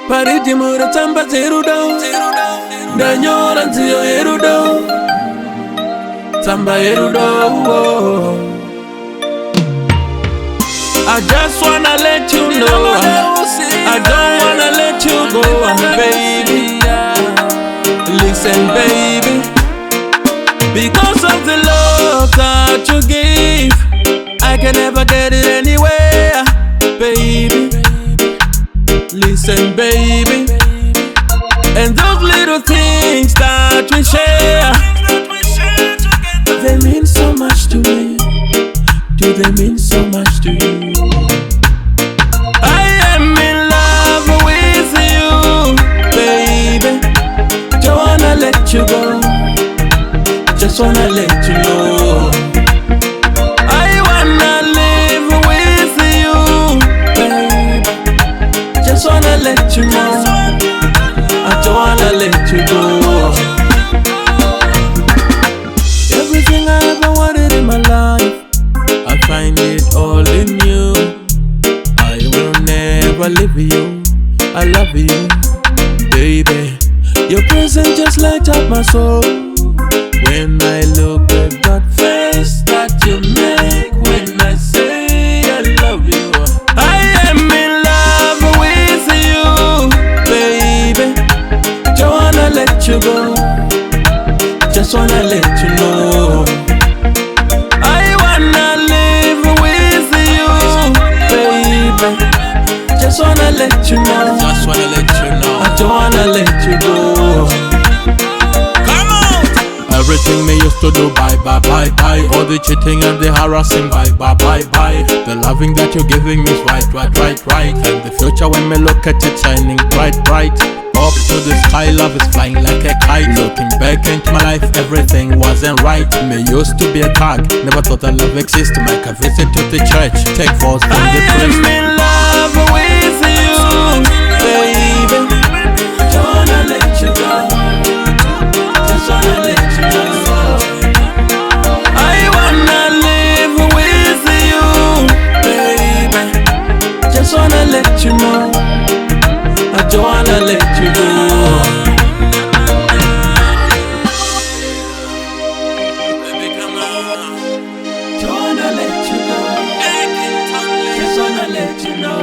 Pariti mura tamba zerudo, danyora nzio erudo, tamba erudo. I just wanna let you know, I don't wanna let you go, baby. Listen, baby, because of the love that you give, I can never get it anywhere, baby. Listen, baby, and those little things that we share, they mean so much to me. Do they mean so much to you? I am in love with you, baby. Don't wanna let you go, just wanna let you know. I wanna live with you, baby. Just wanna let you know. I don't wanna let you go. Everything I ever wanted in my life, I find it all in you. I will never leave you. I love you, baby. Your presence just light up my soul. When I look at that face that you make, when I say I love you, I am in love with you, baby. Don't wanna let you go, just wanna let you know. I wanna live with you, baby. Just wanna let you know. Just wanna let you know. I don't wanna let you go. Come on. Everything me used to do, bye, bye, bye, bye. All the cheating and the harassing, bye, bye, bye, bye. The loving that you're giving me is right, right, right, right. And the future when me look at it shining bright, bright. Up to the sky, love is flying like a kite. Looking back into my life, everything wasn't right. Me used to be a tag, never thought that love existed. Make a visit to the church, take vows from the priest. I am in love with you, baby. Don't wanna let you go, just wanna let you know. I wanna live with you, baby. Just wanna let you know. I don't wanna let you go. Baby, come on. Don't wanna let you go. Just wanna let you know.